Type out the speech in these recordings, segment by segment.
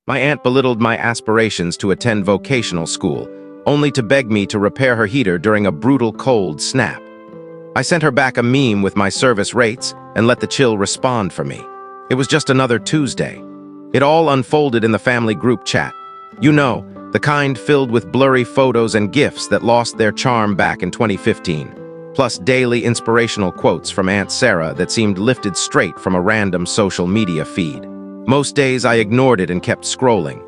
My aunt belittled my aspirations to attend vocational school, only to beg me to repair her heater during a brutal cold snap. I sent her back a meme with my service rates and let the chill respond for me. It was just another Tuesday. It all unfolded in the family group chat. You know, the kind filled with blurry photos and GIFs that lost their charm back in 2015, plus daily inspirational quotes from Aunt Sarah that seemed lifted straight from a random social media feed. Most days I ignored it and kept scrolling.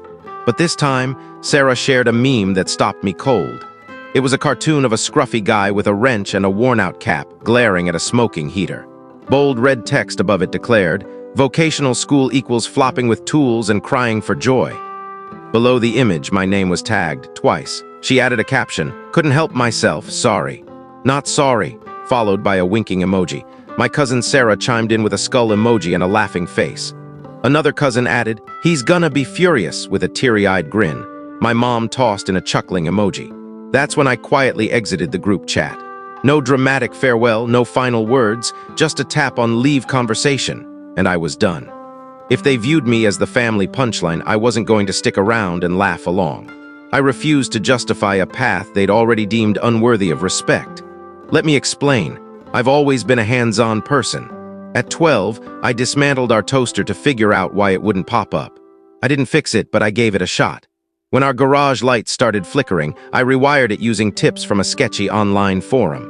But this time, Sarah shared a meme that stopped me cold. It was a cartoon of a scruffy guy with a wrench and a worn-out cap glaring at a smoking heater. Bold red text above it declared, "Vocational school equals flopping with tools and crying for joy." Below the image, my name was tagged twice. She added a caption, "Couldn't help myself, sorry." "Not sorry," followed by a winking emoji. My cousin Sarah chimed in with a skull emoji and a laughing face. Another cousin added, "He's gonna be furious," with a teary-eyed grin. My mom tossed in a chuckling emoji. That's when I quietly exited the group chat. No dramatic farewell, no final words, just a tap on leave conversation, and I was done. If they viewed me as the family punchline, I wasn't going to stick around and laugh along. I refused to justify a path they'd already deemed unworthy of respect. Let me explain. I've always been a hands-on person. At 12, I dismantled our toaster to figure out why it wouldn't pop up. I didn't fix it, but I gave it a shot. When our garage lights started flickering, I rewired it using tips from a sketchy online forum.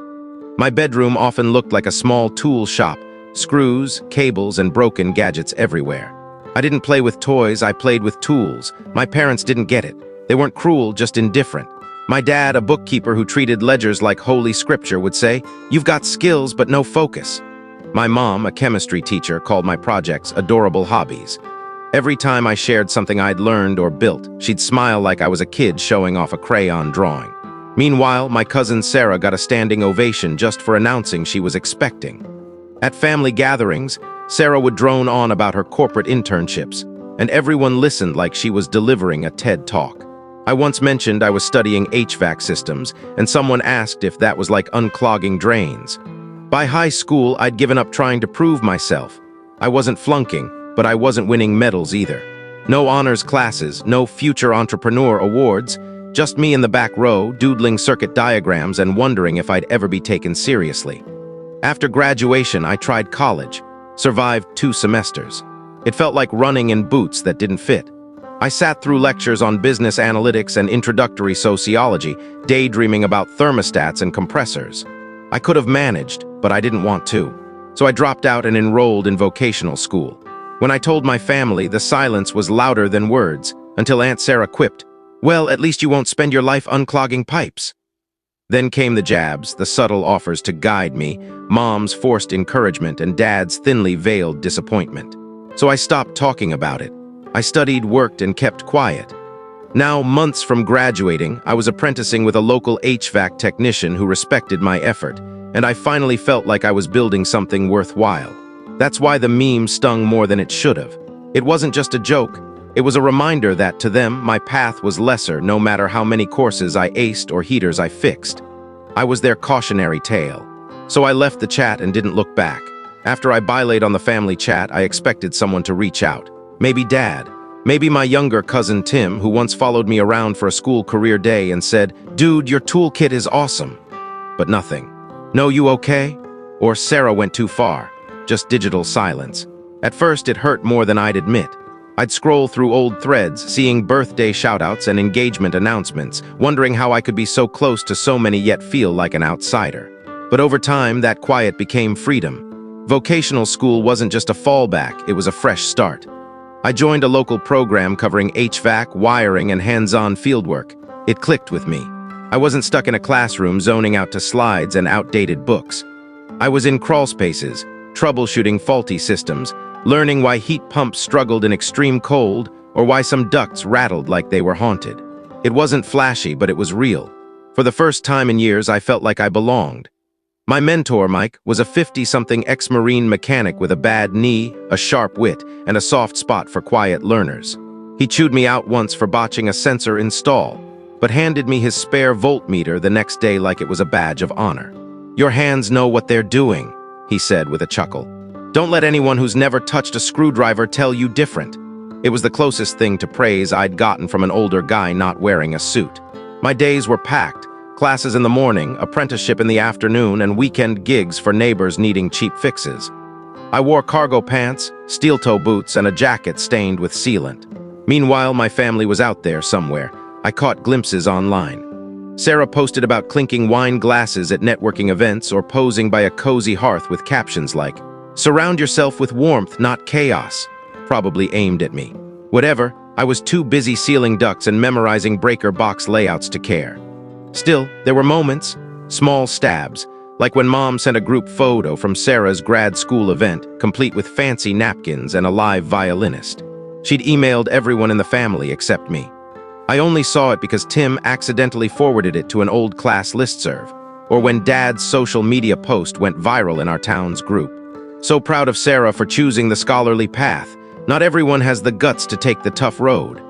My bedroom often looked like a small tool shop, screws, cables, and broken gadgets everywhere. I didn't play with toys, I played with tools. My parents didn't get it. They weren't cruel, just indifferent. My dad, a bookkeeper who treated ledgers like holy scripture, would say, "You've got skills, but no focus." My mom, a chemistry teacher, called my projects adorable hobbies. Every time I shared something I'd learned or built, she'd smile like I was a kid showing off a crayon drawing. Meanwhile, my cousin Sarah got a standing ovation just for announcing she was expecting. At family gatherings, Sarah would drone on about her corporate internships, and everyone listened like she was delivering a TED Talk. I once mentioned I was studying HVAC systems, and someone asked if that was like unclogging drains. By high school, I'd given up trying to prove myself. I wasn't flunking, but I wasn't winning medals either. No honors classes, no future entrepreneur awards, just me in the back row, doodling circuit diagrams and wondering if I'd ever be taken seriously. After graduation, I tried college, survived 2 semesters. It felt like running in boots that didn't fit. I sat through lectures on business analytics and introductory sociology, daydreaming about thermostats and compressors. I could have managed, but I didn't want to. So I dropped out and enrolled in vocational school. When I told my family, the silence was louder than words, until Aunt Sarah quipped, "Well, at least you won't spend your life unclogging pipes." Then came the jabs, the subtle offers to guide me, Mom's forced encouragement, and Dad's thinly veiled disappointment. So I stopped talking about it. I studied, worked, and kept quiet. Now, months from graduating, I was apprenticing with a local HVAC technician who respected my effort, and I finally felt like I was building something worthwhile. That's why the meme stung more than it should have. It wasn't just a joke. It was a reminder that, to them, my path was lesser no matter how many courses I aced or heaters I fixed. I was their cautionary tale. So I left the chat and didn't look back. After I bylaid on the family chat, I expected someone to reach out. Maybe Dad. Maybe my younger cousin Tim, who once followed me around for a school career day and said, "Dude, your toolkit is awesome." But nothing. "No, you okay?" Or "Sarah went too far." Just digital silence. At first, it hurt more than I'd admit. I'd scroll through old threads, seeing birthday shoutouts and engagement announcements, wondering how I could be so close to so many yet feel like an outsider. But over time, that quiet became freedom. Vocational school wasn't just a fallback, it was a fresh start. I joined a local program covering HVAC, wiring, and hands-on fieldwork. It clicked with me. I wasn't stuck in a classroom zoning out to slides and outdated books. I was in crawl spaces, troubleshooting faulty systems, learning why heat pumps struggled in extreme cold or why some ducts rattled like they were haunted. It wasn't flashy, but it was real. For the first time in years, I felt like I belonged. My mentor, Mike, was a 50-something ex-Marine mechanic with a bad knee, a sharp wit, and a soft spot for quiet learners. He chewed me out once for botching a sensor install, but handed me his spare voltmeter the next day like it was a badge of honor. "Your hands know what they're doing," he said with a chuckle. "Don't let anyone who's never touched a screwdriver tell you different." It was the closest thing to praise I'd gotten from an older guy not wearing a suit. My days were packed. Classes in the morning, apprenticeship in the afternoon, and weekend gigs for neighbors needing cheap fixes. I wore cargo pants, steel-toe boots, and a jacket stained with sealant. Meanwhile, my family was out there somewhere. I caught glimpses online. Sarah posted about clinking wine glasses at networking events or posing by a cozy hearth with captions like, "Surround yourself with warmth, not chaos," probably aimed at me. Whatever, I was too busy sealing ducts and memorizing breaker box layouts to care. Still, there were moments, small stabs, like when Mom sent a group photo from Sarah's grad school event, complete with fancy napkins and a live violinist. She'd emailed everyone in the family except me. I only saw it because Tim accidentally forwarded it to an old class listserv, or when Dad's social media post went viral in our town's group. So proud of Sarah for choosing the scholarly path. Not everyone has the guts to take the tough road.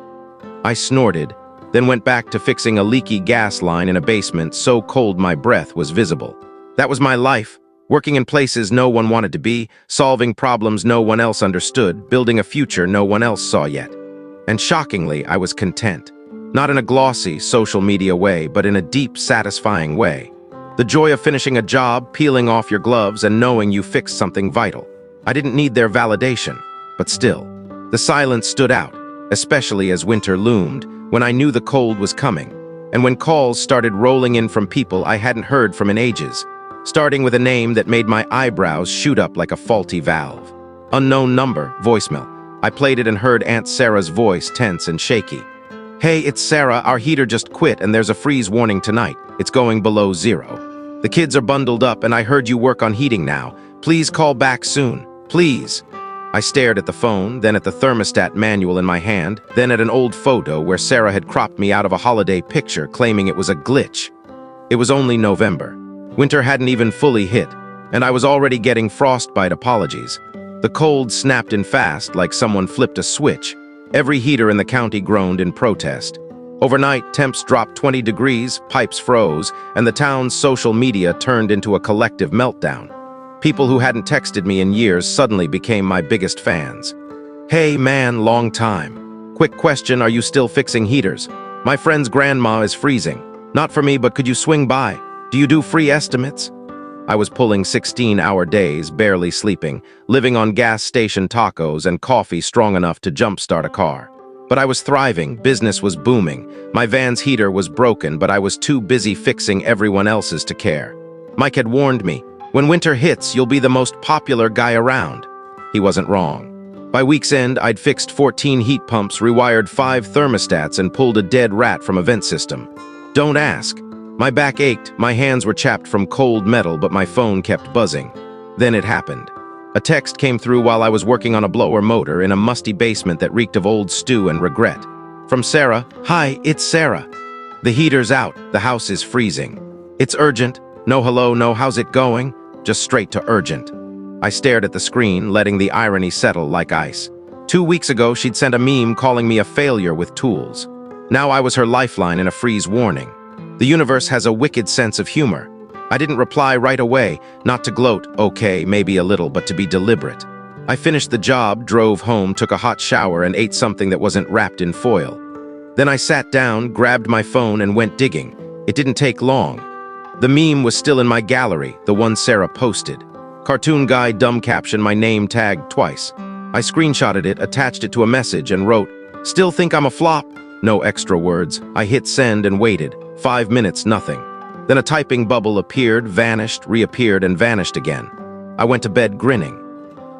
I snorted, then went back to fixing a leaky gas line in a basement so cold my breath was visible. That was my life, working in places no one wanted to be, solving problems no one else understood, building a future no one else saw yet. And shockingly, I was content. Not in a glossy, social media way, but in a deep, satisfying way. The joy of finishing a job, peeling off your gloves, and knowing you fixed something vital. I didn't need their validation, but still. The silence stood out, especially as winter loomed, when I knew the cold was coming, and when calls started rolling in from people I hadn't heard from in ages, starting with a name that made my eyebrows shoot up like a faulty valve. Unknown number, voicemail. I played it and heard Aunt Sarah's voice, tense and shaky. "Hey, it's Sarah. Our heater just quit and there's a freeze warning tonight. It's going below 0. The kids are bundled up and I heard you work on heating now. Please call back soon. Please." I stared at the phone, then at the thermostat manual in my hand, then at an old photo where Sarah had cropped me out of a holiday picture claiming it was a glitch. It was only November. Winter hadn't even fully hit, and I was already getting frostbite apologies. The cold snapped in fast like someone flipped a switch. Every heater in the county groaned in protest. Overnight, temps dropped 20 degrees, pipes froze, and the town's social media turned into a collective meltdown. People who hadn't texted me in years suddenly became my biggest fans. "Hey man, long time. Quick question, are you still fixing heaters? My friend's grandma is freezing. Not for me, but could you swing by? Do you do free estimates?" I was pulling 16-hour days, barely sleeping, living on gas station tacos and coffee strong enough to jumpstart a car. But I was thriving, business was booming. My van's heater was broken, but I was too busy fixing everyone else's to care. Mike had warned me, "When winter hits, you'll be the most popular guy around." He wasn't wrong. By week's end, I'd fixed 14 heat pumps, rewired 5 thermostats, and pulled a dead rat from a vent system. Don't ask. My back ached, my hands were chapped from cold metal, but my phone kept buzzing. Then it happened. A text came through while I was working on a blower motor in a musty basement that reeked of old stew and regret. From Sarah, "Hi, it's Sarah. The heater's out, the house is freezing. It's urgent, no hello, no how's it going, just straight to urgent." I stared at the screen, letting the irony settle like ice. 2 weeks ago, she'd sent a meme calling me a failure with tools. Now I was her lifeline in a freeze warning. The universe has a wicked sense of humor. I didn't reply right away, not to gloat, okay, maybe a little, but to be deliberate. I finished the job, drove home, took a hot shower, and ate something that wasn't wrapped in foil. Then I sat down, grabbed my phone, and went digging. It didn't take long. The meme was still in my gallery, the one Sarah posted. Cartoon guy, dumb caption, my name tagged twice. I screenshotted it, attached it to a message, and wrote, "Still think I'm a flop?" No extra words. I hit send and waited. 5 minutes, nothing. Then a typing bubble appeared, vanished, reappeared, and vanished again. I went to bed grinning.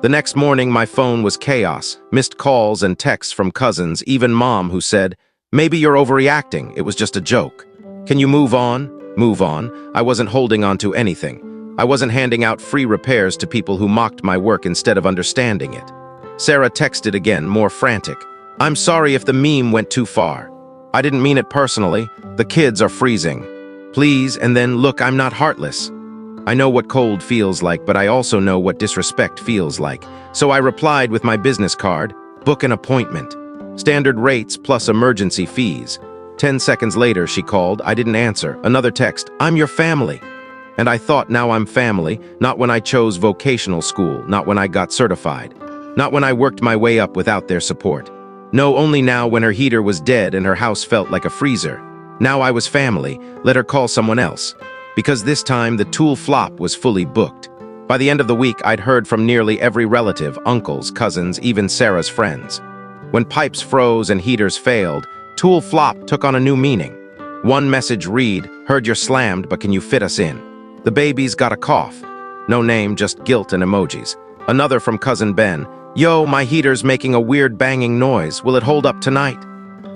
The next morning, my phone was chaos. Missed calls and texts from cousins, even Mom, who said, "Maybe you're overreacting. It was just a joke. Can you move on?" Move on. I wasn't holding on to anything. I wasn't handing out free repairs to people who mocked my work instead of understanding it. Sarah texted again, more frantic. "I'm sorry if the meme went too far. I didn't mean it personally. The kids are freezing. Please," and then, "Look, I'm not heartless. I know what cold feels like, but I also know what disrespect feels like." So I replied with my business card, "Book an appointment. Standard rates plus emergency fees." 10 seconds later, she called. I didn't answer. Another text, "I'm your family." And I thought, now I'm family, not when I chose vocational school, not when I got certified, not when I worked my way up without their support. No, only now when her heater was dead and her house felt like a freezer. Now I was family, let her call someone else. Because this time the tool flop was fully booked. By the end of the week, I'd heard from nearly every relative, uncles, cousins, even Sarah's friends. When pipes froze and heaters failed, tool flop took on a new meaning. One message read, "Heard you're slammed, but can you fit us in?" The baby's got a cough. No name, just guilt and emojis. Another from cousin Ben, "Yo, my heater's making a weird banging noise. Will it hold up tonight?"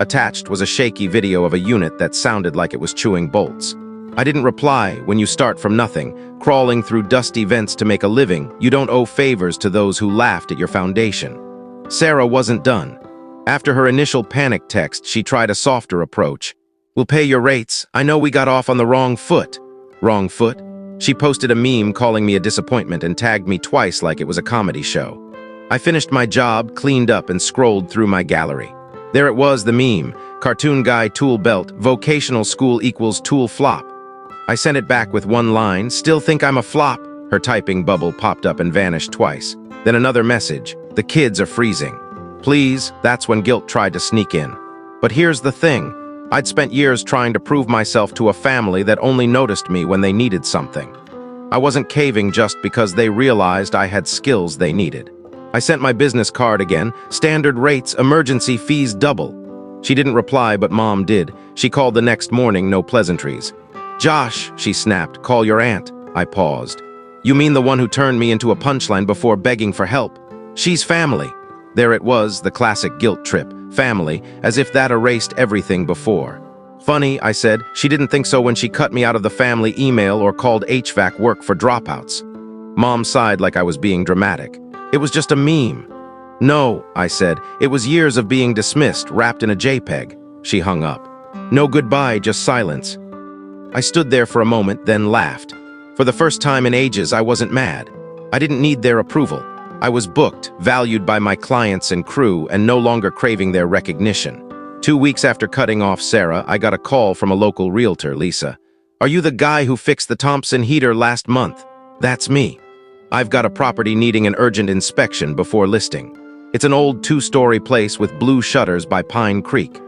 Attached was a shaky video of a unit that sounded like it was chewing bolts. I didn't reply. When you start from nothing, crawling through dusty vents to make a living, you don't owe favors to those who laughed at your foundation. Sarah wasn't done. After her initial panic text, she tried a softer approach. "We'll pay your rates. I know we got off on the wrong foot." Wrong foot? She posted a meme calling me a disappointment and tagged me twice like it was a comedy show. I finished my job, cleaned up, and scrolled through my gallery. There it was, the meme. Cartoon guy, tool belt, vocational school equals tool flop. I sent it back with one line, "Still think I'm a flop?" Her typing bubble popped up and vanished twice. Then another message, "The kids are freezing." Please, that's when guilt tried to sneak in. But here's the thing. I'd spent years trying to prove myself to a family that only noticed me when they needed something. I wasn't caving just because they realized I had skills they needed. I sent my business card again, standard rates, emergency fees double. She didn't reply, but Mom did. She called the next morning, no pleasantries. "Josh," she snapped, "call your aunt." I paused. "You mean the one who turned me into a punchline before begging for help? She's family." There it was, the classic guilt trip. Family, as if that erased everything before. "Funny," I said. "She didn't think so when she cut me out of the family email or called HVAC work for dropouts." Mom sighed like I was being dramatic. "It was just a meme." "No," I said. "It was years of being dismissed, wrapped in a JPEG." She hung up. No goodbye, just silence. I stood there for a moment, then laughed. For the first time in ages, I wasn't mad. I didn't need their approval. I was booked, valued by my clients and crew, and no longer craving their recognition. 2 weeks after cutting off Sarah, I got a call from a local realtor, Lisa. "Are you the guy who fixed the Thompson heater last month?" "That's me. I've got a property needing an urgent inspection before listing. It's an old 2-story place with blue shutters by Pine Creek."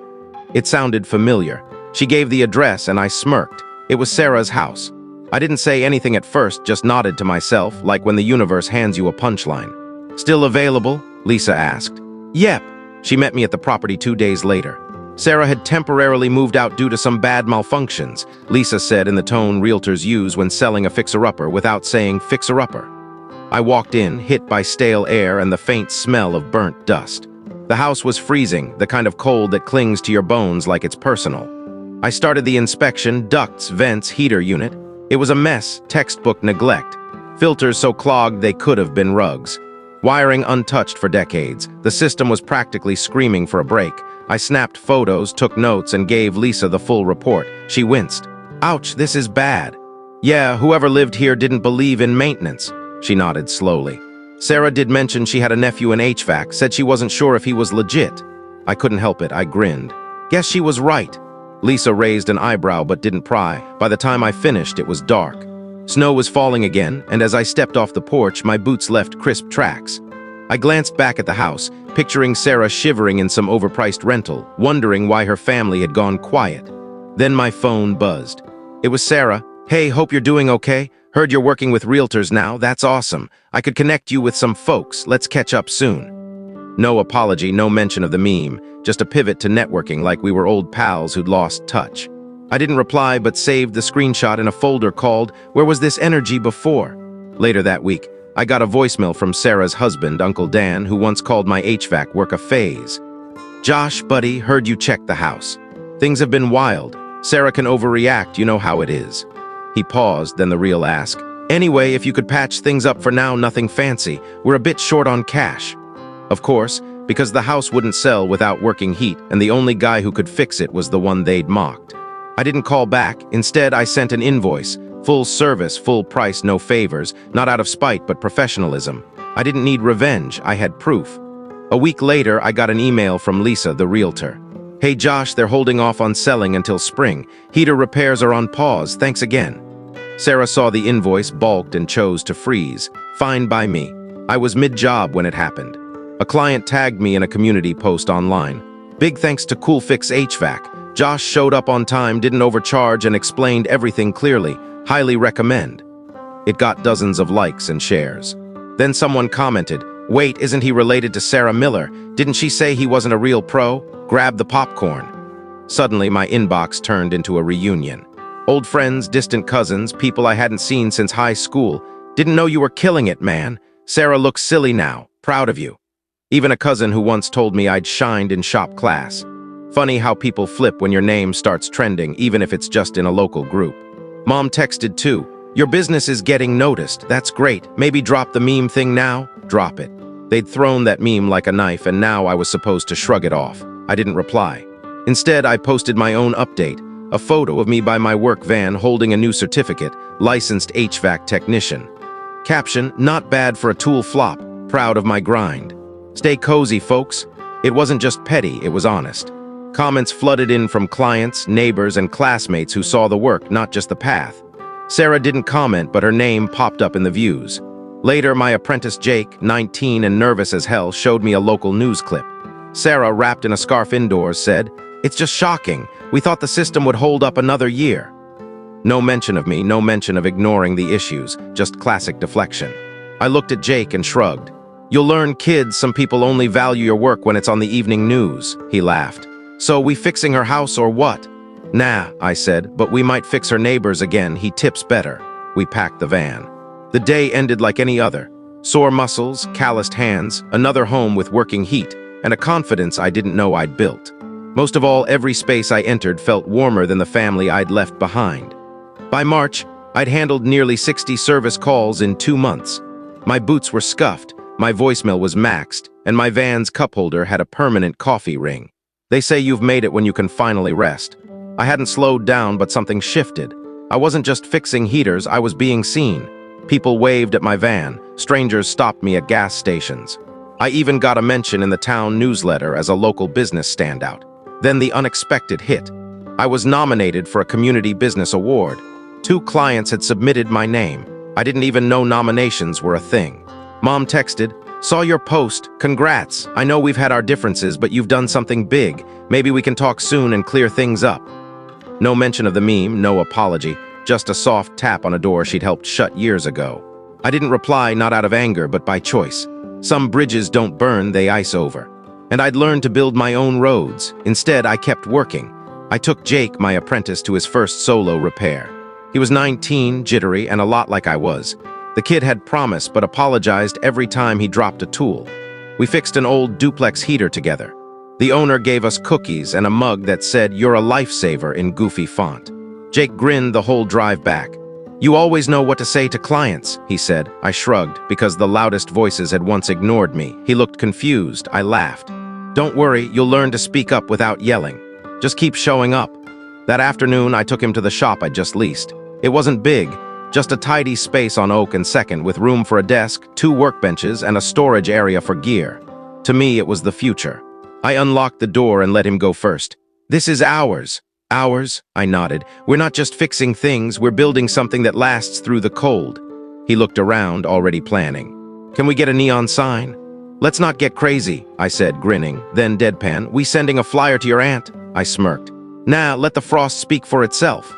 It sounded familiar. She gave the address and I smirked. It was Sarah's house. I didn't say anything at first, just nodded to myself, like when the universe hands you a punchline. "Still available?" Lisa asked. "Yep." She met me at the property 2 days later. Sarah had temporarily moved out due to some bad malfunctions, Lisa said in the tone realtors use when selling a fixer-upper without saying fixer-upper. I walked in, hit by stale air and the faint smell of burnt dust. The house was freezing, the kind of cold that clings to your bones like it's personal. I started the inspection, ducts, vents, heater unit. It was a mess, textbook neglect. Filters so clogged they could have been rugs. Wiring untouched for decades. The system was practically screaming for a break. I snapped photos, took notes, and gave Lisa the full report. She winced. "Ouch, this is bad." "Yeah, whoever lived here didn't believe in maintenance." She nodded slowly. Sarah did mention she had a nephew in HVAC, said she wasn't sure if he was legit. I couldn't help it, I grinned. Guess she was right. Lisa raised an eyebrow but didn't pry. By the time I finished, it was dark. Snow was falling again, and as I stepped off the porch, my boots left crisp tracks. I glanced back at the house, picturing Sarah shivering in some overpriced rental, wondering why her family had gone quiet. Then my phone buzzed. It was Sarah. "Hey, hope you're doing okay. Heard you're working with realtors now. That's awesome. I could connect you with some folks. Let's catch up soon." No apology, no mention of the meme, just a pivot to networking like we were old pals who'd lost touch. I didn't reply but saved the screenshot in a folder called "Where Was This Energy Before?" Later that week, I got a voicemail from Sarah's husband, Uncle Dan, who once called my HVAC work a phase. "Josh, buddy, heard you checked the house. Things have been wild. Sarah can overreact, you know how it is." He paused, then the real ask. "Anyway, if you could patch things up for now, nothing fancy. We're a bit short on cash." Of course, because the house wouldn't sell without working heat, and the only guy who could fix it was the one they'd mocked. I didn't call back. Instead, I sent an invoice. Full service, full price, no favors, not out of spite but professionalism. I didn't need revenge, I had proof. A week later, I got an email from Lisa, the realtor. "Hey Josh, they're holding off on selling until spring. Heater repairs are on pause, thanks again." Sarah saw the invoice, balked, and chose to freeze. Fine by me. I was mid-job when it happened. A client tagged me in a community post online. Big thanks to Cool Fix HVAC. Josh showed up on time, didn't overcharge, and explained everything clearly. Highly recommend. It got dozens of likes and shares. Then someone commented, "Wait, isn't he related to Sarah Miller? Didn't she say he wasn't a real pro? Grab the popcorn." Suddenly, my inbox turned into a reunion. Old friends, distant cousins, people I hadn't seen since high school. "Didn't know you were killing it, man. Sarah looks silly now. Proud of you." Even a cousin who once told me I'd shined in shop class. Funny how people flip when your name starts trending, even if it's just in a local group. Mom texted too. "Your business is getting noticed. That's great. Maybe drop the meme thing now?" Drop it. They'd thrown that meme like a knife, and now I was supposed to shrug it off. I didn't reply. Instead, I posted my own update, a photo of me by my work van holding a new certificate, licensed HVAC technician. Caption, "Not bad for a tool flop. Proud of my grind." Stay cozy, folks. It wasn't just petty, it was honest. Comments flooded in from clients, neighbors, and classmates who saw the work, not just the path. Sarah didn't comment, but her name popped up in the views. Later, my apprentice Jake, 19 and nervous as hell, showed me a local news clip. Sarah, wrapped in a scarf indoors, said, "It's just shocking. We thought the system would hold up another year." No mention of me, no mention of ignoring the issues, just classic deflection. I looked at Jake and shrugged. "You'll learn, kids, some people only value your work when it's on the evening news," he laughed. "So we fixing her house or what?" "Nah," I said, "but we might fix her neighbors again. He tips better." We packed the van. The day ended like any other. Sore muscles, calloused hands, another home with working heat, and a confidence I didn't know I'd built. Most of all, every space I entered felt warmer than the family I'd left behind. By March, I'd handled nearly 60 service calls in 2 months. My boots were scuffed, my voicemail was maxed, and my van's cup holder had a permanent coffee ring. They say you've made it when you can finally rest. I hadn't slowed down, but something shifted. I wasn't just fixing heaters, I was being seen. People waved at my van, strangers stopped me at gas stations. I even got a mention in the town newsletter as a local business standout. Then the unexpected hit. I was nominated for a community business award. 2 clients had submitted my name. I didn't even know nominations were a thing. Mom texted, "Saw your post. Congrats. I know we've had our differences, but you've done something big. Maybe we can talk soon and clear things up." No mention of the meme, no apology, just a soft tap on a door she'd helped shut years ago. I didn't reply, not out of anger, but by choice. Some bridges don't burn, they ice over. And I'd learned to build my own roads. Instead, I kept working. I took Jake, my apprentice, to his first solo repair. He was 19, jittery, and a lot like I was. The kid had promised but apologized every time he dropped a tool. We fixed an old duplex heater together. The owner gave us cookies and a mug that said, "You're a lifesaver," in goofy font. Jake grinned the whole drive back. "You always know what to say to clients," he said. I shrugged, because the loudest voices had once ignored me. He looked confused. I laughed. "Don't worry, you'll learn to speak up without yelling. Just keep showing up." That afternoon, I took him to the shop I'd just leased. It wasn't big, just a tidy space on Oak and 2nd with room for a desk, 2 workbenches, and a storage area for gear. To me, it was the future. I unlocked the door and let him go first. "This is ours." "Ours?" I nodded. "We're not just fixing things, we're building something that lasts through the cold." He looked around, already planning. "Can we get a neon sign?" "Let's not get crazy," I said, grinning. Then deadpan, "We sending a flyer to your aunt?" I smirked. "Nah, let the frost speak for itself."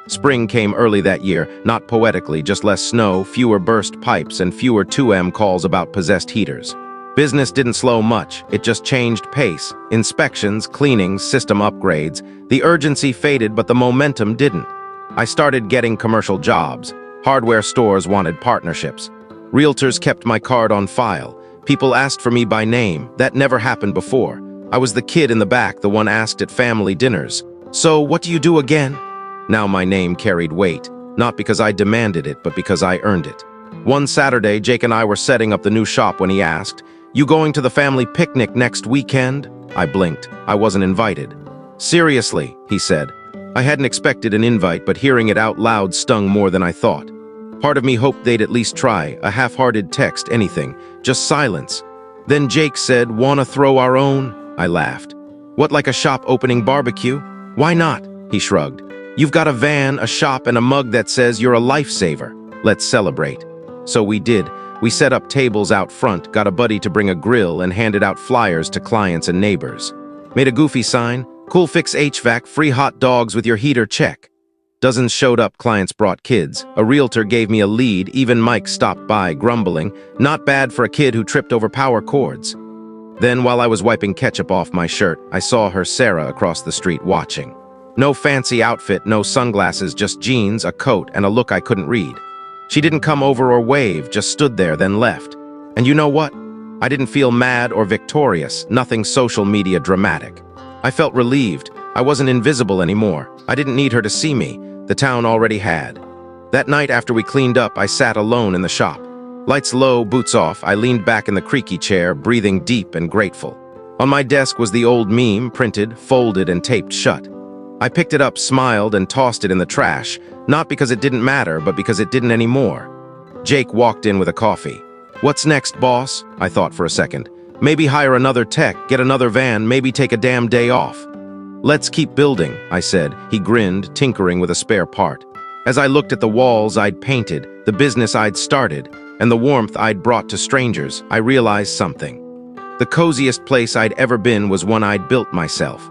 Spring came early that year, not poetically, just less snow, fewer burst pipes, and fewer 2M calls about possessed heaters. Business didn't slow much, it just changed pace. Inspections, cleanings, system upgrades. The urgency faded, but the momentum didn't. I started getting commercial jobs. Hardware stores wanted partnerships. Realtors kept my card on file. People asked for me by name. That never happened before. I was the kid in the back, the one asked at family dinners. "So, what do you do again?" Now my name carried weight, not because I demanded it, but because I earned it. One Saturday, Jake and I were setting up the new shop when he asked, "You going to the family picnic next weekend?" I blinked. I wasn't invited. "Seriously," he said. I hadn't expected an invite, but hearing it out loud stung more than I thought. Part of me hoped they'd at least try, a half-hearted text, anything, just silence. Then Jake said, "Wanna throw our own?" I laughed. "What, like a shop opening barbecue?" "Why not?" He shrugged. "You've got a van, a shop, and a mug that says you're a lifesaver. Let's celebrate." So we did. We set up tables out front, got a buddy to bring a grill, and handed out flyers to clients and neighbors. Made a goofy sign, "Cool Fix HVAC, free hot dogs with your heater, check." Dozens showed up, clients brought kids. A realtor gave me a lead, even Mike stopped by, grumbling, "Not bad for a kid who tripped over power cords." Then, while I was wiping ketchup off my shirt, I saw her, Sarah, across the street watching. No fancy outfit, no sunglasses, just jeans, a coat, and a look I couldn't read. She didn't come over or wave, just stood there, then left. And you know what? I didn't feel mad or victorious, nothing social media dramatic. I felt relieved. I wasn't invisible anymore. I didn't need her to see me. The town already had. That night after we cleaned up, I sat alone in the shop. Lights low, boots off, I leaned back in the creaky chair, breathing deep and grateful. On my desk was the old meme, printed, folded, and taped shut. I picked it up, smiled, and tossed it in the trash, not because it didn't matter, but because it didn't anymore. Jake walked in with a coffee. "What's next, boss?" I thought for a second. "Maybe hire another tech, get another van, maybe take a damn day off." "Let's keep building," I said. He grinned, tinkering with a spare part. As I looked at the walls I'd painted, the business I'd started, and the warmth I'd brought to strangers, I realized something. The coziest place I'd ever been was one I'd built myself.